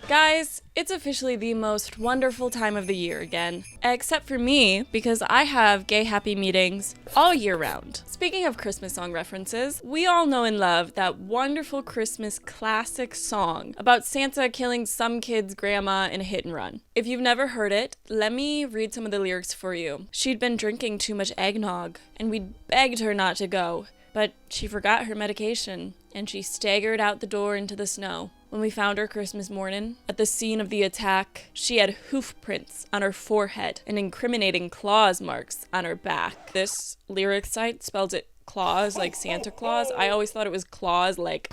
Guys, it's officially the most wonderful time of the year again. Except for me, because I have gay happy meetings all year round. Speaking of Christmas song references, we all know and love that wonderful Christmas classic song about Santa killing some kid's grandma in a hit and run. If you've never heard it, let me read some of the lyrics for you. She'd been drinking too much eggnog, and we'd begged her not to go, but she forgot her medication, and she staggered out the door into the snow. When we found her Christmas morning, at the scene of the attack, she had hoof prints on her forehead and incriminating claws marks on her back. This lyric site spells it claws like Santa Claus. I always thought it was claws like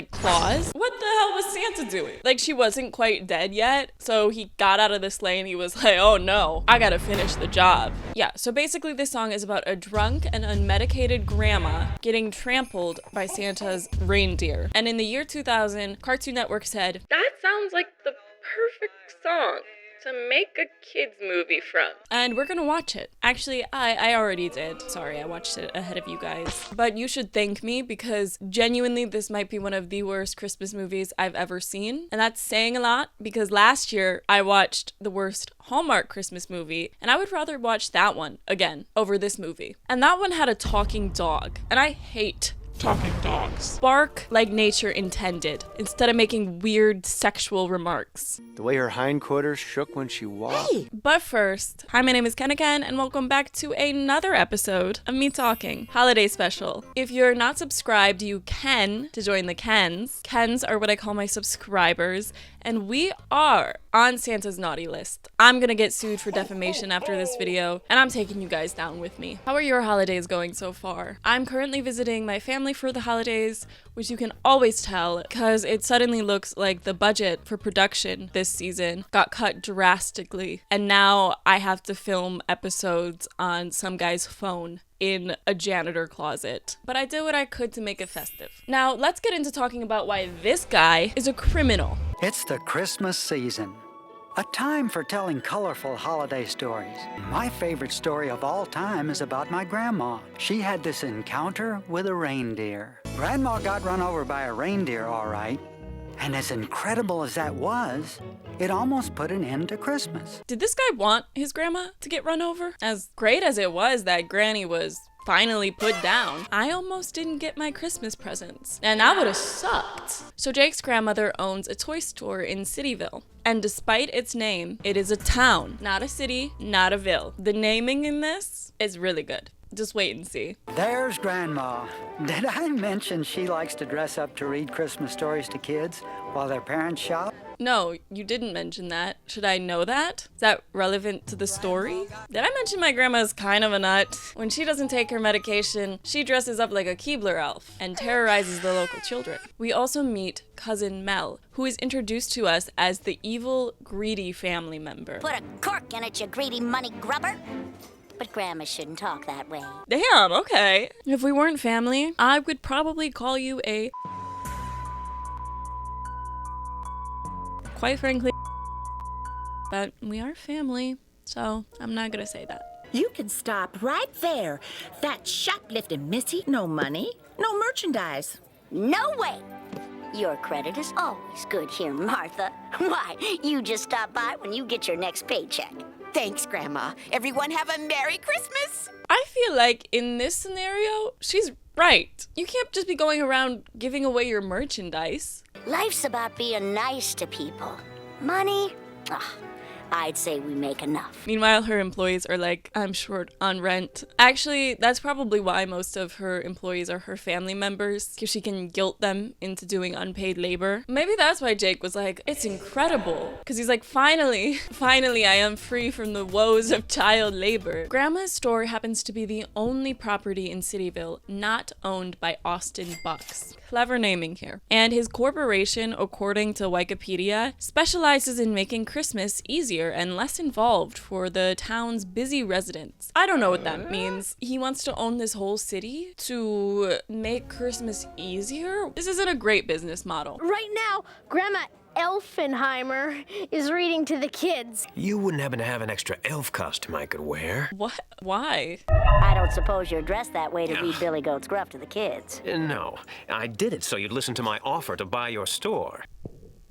claws. What the hell was Santa doing? Like, she wasn't quite dead yet, so he got out of the sleigh and he was like, oh no, I gotta finish the job. Yeah, so basically this song is about a drunk and unmedicated grandma getting trampled by Santa's reindeer. And in the year 2000, Cartoon Network said, that sounds like the perfect song to make a kids movie from. And we're gonna watch it. Actually, I already did. Sorry, I watched it ahead of you guys. But you should thank me, because genuinely this might be one of the worst Christmas movies I've ever seen. And that's saying a lot, because last year I watched the worst Hallmark Christmas movie, and I would rather watch that one again over this movie. And that one had a talking dog, and I hate talking dogs. Bark like nature intended, instead of making weird sexual remarks. The way her hindquarters shook when she walked. Hey! But first, hi, my name is Kenna, and welcome back to another episode of Me Talking, holiday special. If you're not subscribed, you can to join the Kens. Kens are what I call my subscribers, and we are on Santa's naughty list. I'm gonna get sued for defamation after this video, and I'm taking you guys down with me. How are your holidays going so far? I'm currently visiting my family for the holidays, which you can always tell because it suddenly looks like the budget for production this season got cut drastically, and now I have to film episodes on some guy's phone in a janitor closet. But I did what I could to make it festive. Now, let's get into talking about why this guy is a criminal. It's the Christmas season, a time for telling colorful holiday stories. My favorite story of all time is about my grandma. She had this encounter with a reindeer. Grandma got run over by a reindeer, all right. And as incredible as that was, it almost put an end to Christmas. Did this guy want his grandma to get run over? As great as it was that Granny was finally put down, I almost didn't get my Christmas presents, and that would have sucked. So Jake's grandmother owns a toy store in Cityville, and despite its name, it is a town, not a city, not a ville. The naming in this is really good. Just wait and see. There's Grandma. Did I mention she likes to dress up to read Christmas stories to kids while their parents shop? No, you didn't mention that. Should I know that? Is that relevant to the story? Did I mention my grandma's kind of a nut? When she doesn't take her medication, she dresses up like a Keebler elf and terrorizes the local children. We also meet cousin Mel, who is introduced to us as the evil, greedy family member. Put a cork in it, you greedy money grubber. But Grandma shouldn't talk that way. Damn, okay. If we weren't family, I would probably call you a... Quite frankly, but we are family, so I'm not gonna say that. You can stop right there. That shoplifting missy, no money, no merchandise. No way! Your credit is always good here, Martha. Why, you just stop by when you get your next paycheck. Thanks, Grandma. Everyone have a Merry Christmas. I feel like in this scenario, she's right. You can't just be going around giving away your merchandise. Life's about being nice to people. Money? I'd say we make enough. Meanwhile, her employees are like, I'm short on rent. Actually, that's probably why most of her employees are her family members, because she can guilt them into doing unpaid labor. Maybe that's why Jake was like, it's incredible. Because he's like, finally, I am free from the woes of child labor. Grandma's store happens to be the only property in Cityville not owned by Austin Bucks. Clever naming here. And his corporation, according to Wikipedia, specializes in making Christmas easier and less involved for the town's busy residents. I don't know what that means. He wants to own this whole city to make Christmas easier? This isn't a great business model. Right now, Grandma Elfenheimer is reading to the kids. You wouldn't happen to have an extra elf costume I could wear? What? Why? I don't suppose you're dressed that way to read Billy Goat's Gruff to the kids. No, I did it so you'd listen to my offer to buy your store.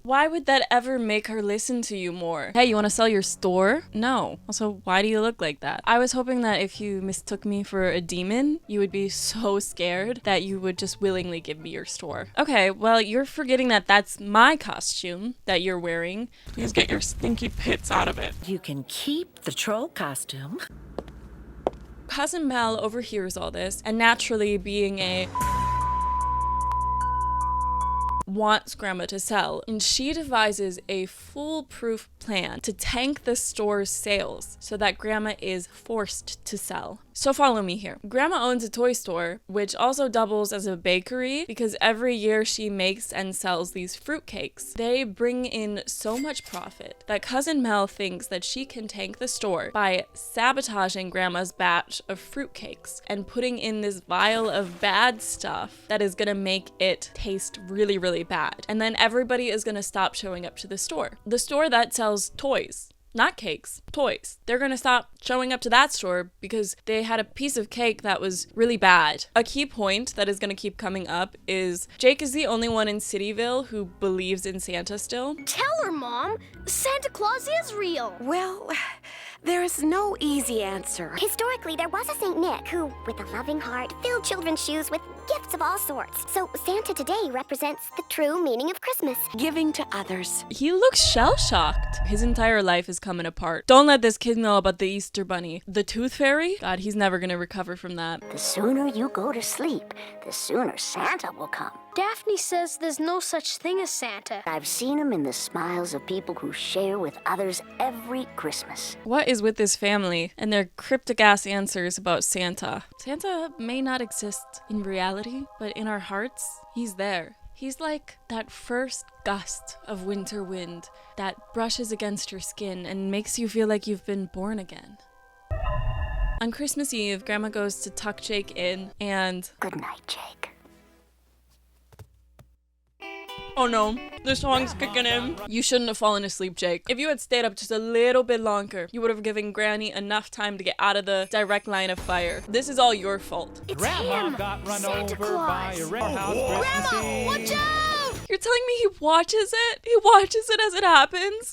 Why would that ever make her listen to you more? Hey, you want to sell your store? No. Also, why do you look like that? I was hoping that if you mistook me for a demon, you would be so scared that you would just willingly give me your store. Okay, well, you're forgetting that that's my costume that you're wearing. Please get your stinky pits out of it. You can keep the troll costume. Cousin Mel overhears all this, and naturally being a wants Grandma to sell, and she devises a foolproof plan to tank the store's sales so that Grandma is forced to sell. So follow me here. Grandma owns a toy store, which also doubles as a bakery because every year she makes and sells these fruitcakes. They bring in so much profit that Cousin Mel thinks that she can tank the store by sabotaging Grandma's batch of fruitcakes and putting in this vial of bad stuff that is gonna make it taste really, really bad. And then everybody is gonna stop showing up to the store. The store that sells toys. Not cakes, toys. They're gonna stop showing up to that store because they had a piece of cake that was really bad. A key point that is gonna keep coming up is Jake is the only one in Cityville who believes in Santa still. Tell her, Mom. Santa Claus is real. Well, there is no easy answer. Historically, there was a Saint Nick who, with a loving heart, filled children's shoes with gifts of all sorts. So Santa today represents the true meaning of Christmas. Giving to others. He looks shell-shocked. His entire life is coming apart. Don't let this kid know about the Easter Bunny. The Tooth Fairy? God, he's never gonna recover from that. The sooner you go to sleep, the sooner Santa will come. Daphne says there's no such thing as Santa. I've seen him in the smiles of people who share with others every Christmas. What is with this family and their cryptic-ass answers about Santa? Santa may not exist in reality, but in our hearts, he's there. He's like that first gust of winter wind that brushes against your skin and makes you feel like you've been born again. On Christmas Eve, Grandma goes to tuck Jake in and... Good night, Jake. Oh no, the song's kicking in. You shouldn't have fallen asleep, Jake. If you had stayed up just a little bit longer, you would have given Granny enough time to get out of the direct line of fire. This is all your fault. It's Grandma him. got run Santa over Claus. by a red house Christmas Grandma, Eve. watch out! You're telling me he watches it? He watches it as it happens?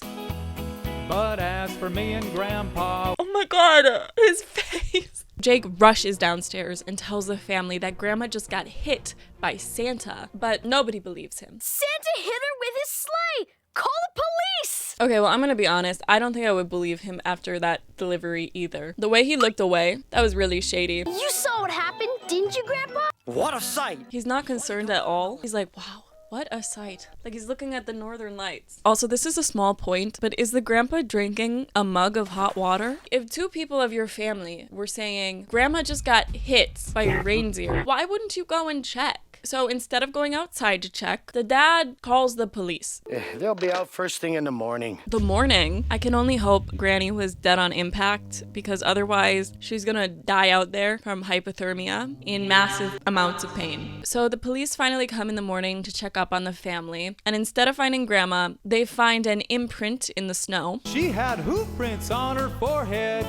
But as for me and Grandpa, Oh my god, his face. Jake rushes downstairs and tells the family that Grandma just got hit by Santa, but nobody believes him. Santa hit her with his sleigh. Call the police. Okay, well, I'm gonna be honest. I don't think I would believe him after that delivery either. The way he looked away, that was really shady. You saw what happened, didn't you, Grandpa? What a sight! He's not concerned at all. He's like, wow. What a sight. Like he's looking at the northern lights. Also, this is a small point, but is the grandpa drinking a mug of hot water? If two people of your family were saying, Grandma just got hit by a reindeer, why wouldn't you go and check? So instead of going outside to check, the dad calls the police. They'll be out first thing in the morning. The morning, I can only hope Granny was dead on impact because otherwise she's gonna die out there from hypothermia in massive amounts of pain. So the police finally come in the morning to check up on the family, and instead of finding Grandma, they find an imprint in the snow. she had hoof prints on her forehead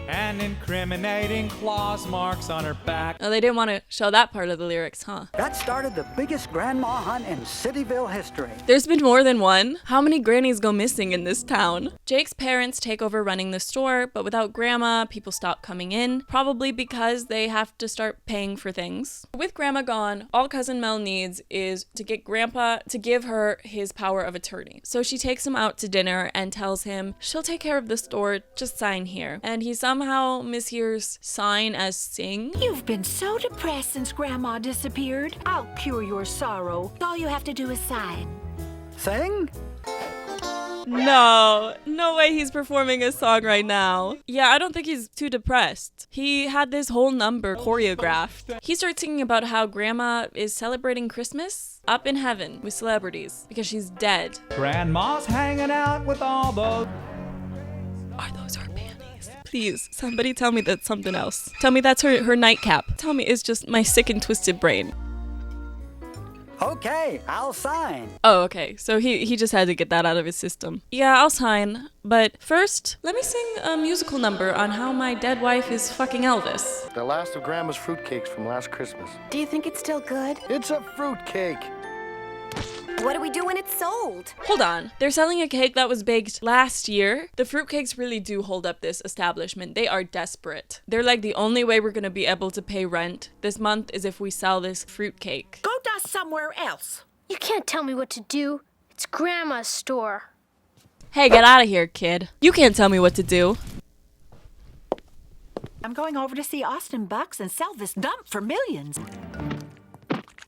and incriminating claws marks on her back. Oh, they didn't want to show that part of the lyrics, huh? That started the biggest grandma hunt in Cityville history. There's been more than one. How many grannies go missing in this town? Jake's parents take over running the store, but without Grandma, people stop coming in, probably because they have to start paying for things. With Grandma gone, all Cousin Mel needs is to get Grandpa to give her his power of attorney. So she takes him out to dinner and tells him she'll take care of the store, just sign here. And he somehow mishears sign as sing. You've been so depressed since Grandma disappeared. I'll cure your sorrow. All you have to do is sign. Sing? No way he's performing a song right now. Yeah, I don't think he's too depressed. He had this whole number choreographed. He starts singing about how Grandma is celebrating Christmas up in heaven with celebrities because she's dead. Grandma's hanging out with all those. Are those her panties? Please, somebody tell me that's something else. Tell me that's her nightcap. Tell me it's just my sick and twisted brain. Okay, I'll sign. Oh, okay. So he just had to get that out of his system. Yeah, I'll sign. But first, let me sing a musical number on how my dead wife is fucking Elvis. The last of Grandma's fruitcakes from last Christmas. Do you think it's still good? It's a fruitcake. What do we do when it's sold? Hold on. They're selling a cake that was baked last year. The fruitcakes really do hold up this establishment. They are desperate. They're like, the only way we're gonna be able to pay rent this month is if we sell this fruitcake. Go dust somewhere else. You can't tell me what to do. It's Grandma's store. Hey, get out of here, kid. You can't tell me what to do. I'm going over to see Austin Bucks and sell this dump for millions.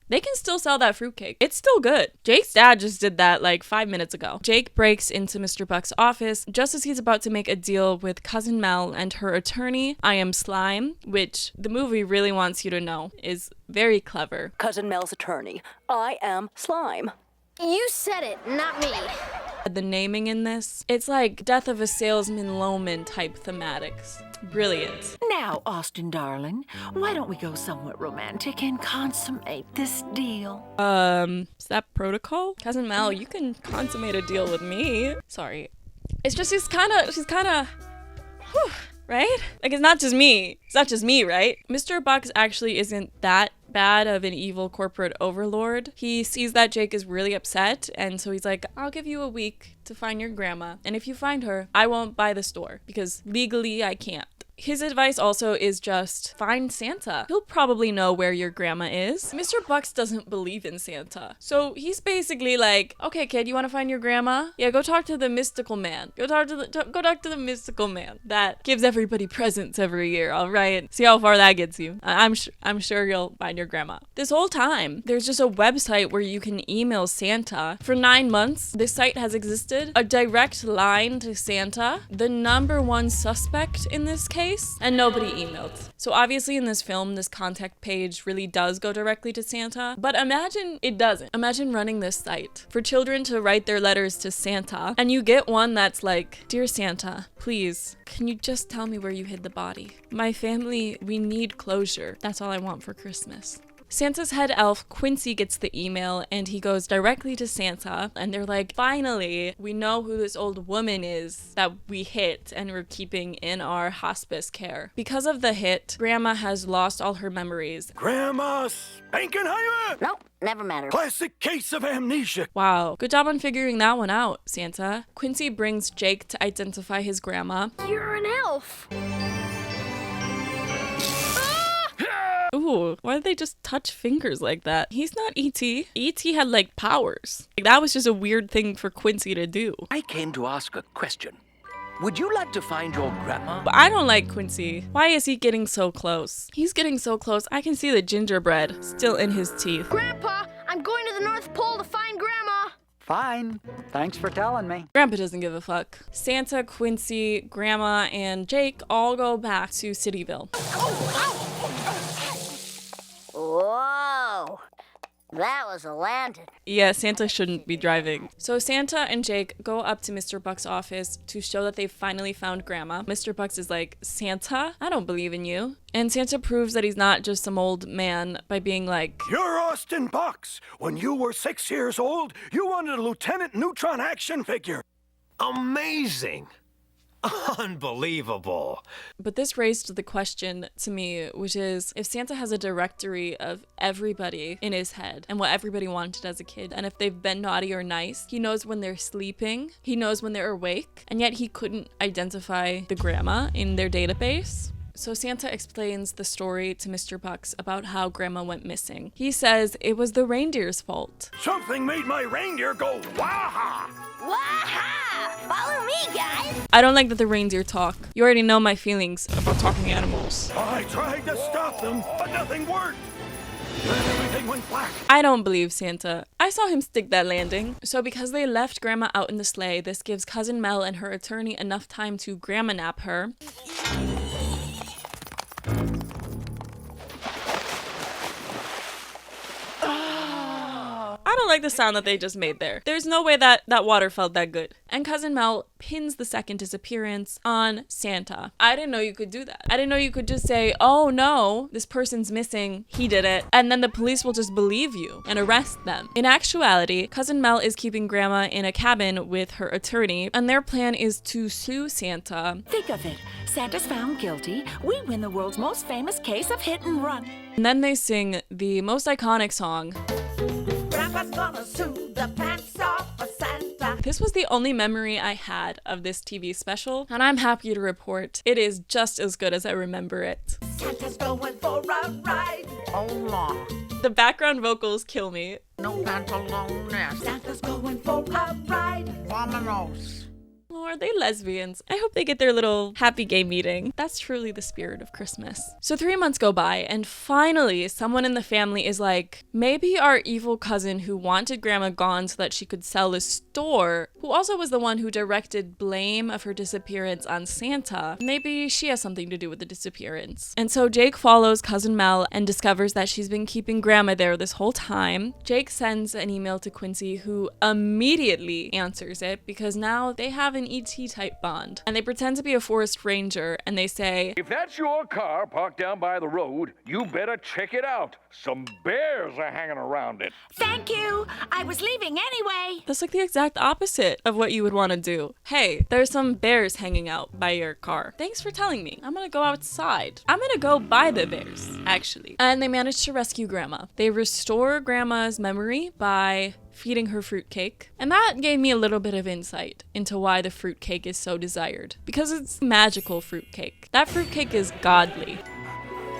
They can still sell that fruitcake. It's still good. Jake's dad just did that like 5 minutes ago. Jake breaks into Mr. Buck's office just as he's about to make a deal with Cousin Mel and her attorney, I Am Slime, which the movie really wants you to know is very clever. Cousin Mel's attorney, I Am Slime. You said it, not me. The naming in this, it's like Death of a Salesman Loman type thematics. Brilliant. Now, Austin, darling, why don't we go somewhat romantic and consummate this deal? Is that protocol? Cousin Mel, you can consummate a deal with me. Sorry. It's just she's kind of, right? Like, it's not just me. It's not just me, right? Mr. Bucks actually isn't that bad of an evil corporate overlord. He sees that Jake is really upset, and so he's like, I'll give you a week to find your grandma, and if you find her, I won't buy the store because legally I can't. His advice also is just find Santa. He'll probably know where your grandma is. Mr. Bucks doesn't believe in Santa. So he's basically like, okay, kid, you want to find your grandma? Yeah, go talk to the mystical man. Go talk to the mystical man that gives everybody presents every year, all right? See how far that gets you. I'm sure you'll find your grandma. This whole time, there's just a website where you can email Santa. For 9 months, this site has existed. A direct line to Santa, the #1 suspect in this case, and nobody emailed. So obviously in this film, this contact page really does go directly to Santa, but imagine it doesn't. Imagine running this site for children to write their letters to Santa, and you get one that's like, Dear Santa, please, can you just tell me where you hid the body? My family, we need closure. That's all I want for Christmas. Santa's head elf, Quincy, gets the email and he goes directly to Santa, and they're like, finally, we know who this old woman is that we hit and we're keeping in our hospice care. Because of the hit, Grandma has lost all her memories. Grandma Spankenheimer! Nope, never mattered. Classic case of amnesia. Wow, good job on figuring that one out, Santa. Quincy brings Jake to identify his grandma. You're an elf. Ooh, why did they just touch fingers like that? He's not E.T. E.T. had like powers. Like, that was just a weird thing for Quincy to do. I came to ask a question. Would you like to find your grandma? But I don't like Quincy. Why is he getting so close? He's getting so close, I can see the gingerbread still in his teeth. Grandpa, I'm going to the North Pole to find Grandma. Fine. Thanks for telling me. Grandpa doesn't give a fuck. Santa, Quincy, Grandma, and Jake all go back to Cityville. Whoa, that was a landing. Yeah, Santa shouldn't be driving. So Santa and Jake go up to Mr. Buck's office to show that they've finally found Grandma. Mr. Bucks is like, Santa? I don't believe in you. And Santa proves that he's not just some old man by being like, You're Austin Bucks. When you were 6 years old, you wanted a Lieutenant Neutron action figure. Amazing. Unbelievable. But this raised the question to me, which is, if Santa has a directory of everybody in his head and what everybody wanted as a kid, and if they've been naughty or nice, he knows when they're sleeping, he knows when they're awake, and yet he couldn't identify the grandma in their database. So Santa explains the story to Mr. Bucks about how Grandma went missing. He says it was the reindeer's fault. Something made my reindeer go waha! Waha! Follow me, guys! I don't like that the reindeer talk. You already know my feelings about talking animals. I tried to stop them, but nothing worked. Then everything went black. I don't believe Santa. I saw him stick that landing. So because they left Grandma out in the sleigh, this gives Cousin Mel and her attorney enough time to grandma nap her. I don't like the sound that they just made there. There's no way that water felt that good. And Cousin Mel pins the second disappearance on Santa. I didn't know you could do that. I didn't know you could just say, oh no, this person's missing, he did it, and then the police will just believe you and arrest them. In actuality, Cousin Mel is keeping Grandma in a cabin with her attorney, and their plan is to sue Santa. Think of it. Santa's found guilty. We win the world's most famous case of hit and run. And then they sing the most iconic song. Grandpa Grandpa's gonna sue the pants off of Santa. This was the only memory I had of this TV special, and I'm happy to report it is just as good as I remember it. Santa's going for a ride. Oh, Lord. The background vocals kill me. No pantalones. Santa's going for a ride. Vámonos. Oh, are they lesbians? I hope they get their little happy gay meeting. That's truly the spirit of Christmas. So 3 months go by, and finally someone in the family is like, maybe our evil cousin who wanted Grandma gone so that she could sell the store, who also was the one who directed blame of her disappearance on Santa, maybe she has something to do with the disappearance. And so Jake follows Cousin Mel and discovers that she's been keeping Grandma there this whole time. Jake sends an email to Quincy, who immediately answers it because now they have an ET-type bond. And they pretend to be a forest ranger, and they say, if that's your car parked down by the road, you better check it out. Some bears are hanging around it. Thank you. I was leaving anyway. That's like the exact opposite of what you would want to do. Hey, there's some bears hanging out by your car. Thanks for telling me. I'm gonna go outside. I'm gonna go buy the bears, actually. And they manage to rescue Grandma. They restore Grandma's memory by feeding her fruitcake. And that gave me a little bit of insight into why the fruitcake is so desired. Because it's magical fruitcake. That fruitcake is godly.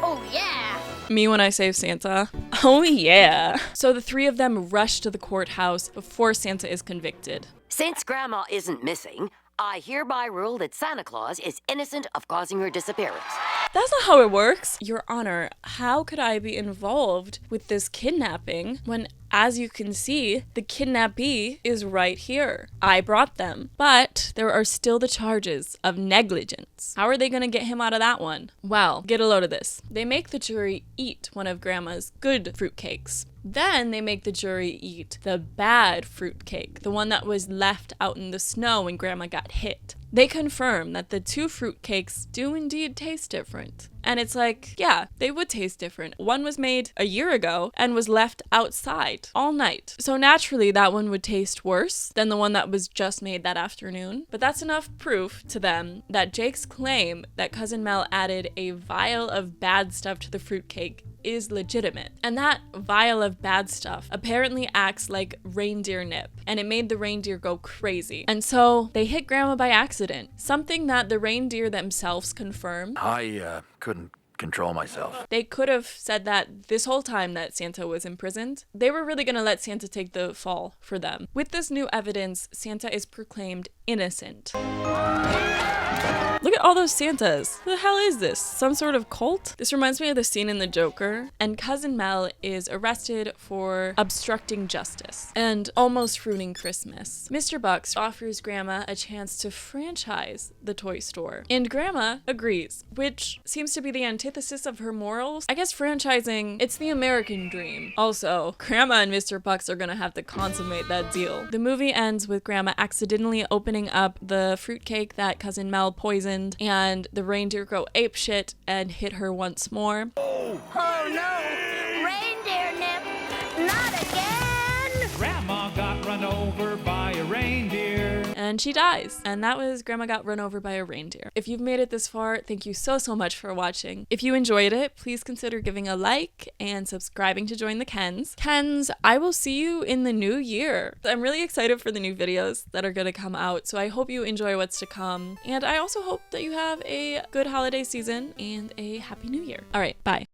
Oh, yeah. Me when I save Santa. Oh yeah. So the three of them rush to the courthouse before Santa is convicted. Since Grandma isn't missing, I hereby rule that Santa Claus is innocent of causing her disappearance. That's not how it works. Your Honor, how could I be involved with this kidnapping when, as you can see, the kidnappee is right here? I brought them. But there are still the charges of negligence. How are they going to get him out of that one? Well, get a load of this. They make the jury eat one of Grandma's good fruitcakes. Then they make the jury eat the bad fruitcake, the one that was left out in the snow when Grandma got hit. They confirm that the two fruitcakes do indeed taste different. And it's like, yeah, they would taste different. One was made a year ago and was left outside all night. So naturally that one would taste worse than the one that was just made that afternoon. But that's enough proof to them that Jake's claim that Cousin Mel added a vial of bad stuff to the fruitcake is legitimate. And that vial of bad stuff apparently acts like reindeer nip, and it made the reindeer go crazy. And so they hit Grandma by accident, something that the reindeer themselves confirmed. I couldn't control myself. They could have said that this whole time that Santa was imprisoned. They were really gonna let Santa take the fall for them. With this new evidence, Santa is proclaimed innocent. Look at all those Santas. What the hell is this? Some sort of cult? This reminds me of the scene in The Joker, and Cousin Mel is arrested for obstructing justice and almost ruining Christmas. Mr. Bucks offers Grandma a chance to franchise the toy store, and Grandma agrees, which seems to be the antithesis of her morals. I guess franchising, it's the American dream. Also, Grandma and Mr. Bucks are gonna have to consummate that deal. The movie ends with Grandma accidentally opening up the fruitcake that Cousin Mel poisoned, and the reindeer go apeshit and hit her once more. Oh no! Reindeer nip! Not again! Grandma got run over by a reindeer. And she dies. And that was Grandma Got Run Over by a Reindeer. If you've made it this far, thank you so much for watching. If you enjoyed it, please consider giving a like and subscribing to join the Kens. Kens, I will see you in the new year. I'm really excited for the new videos that are gonna come out, so I hope you enjoy what's to come. And I also hope that you have a good holiday season and a happy new year. All right, bye.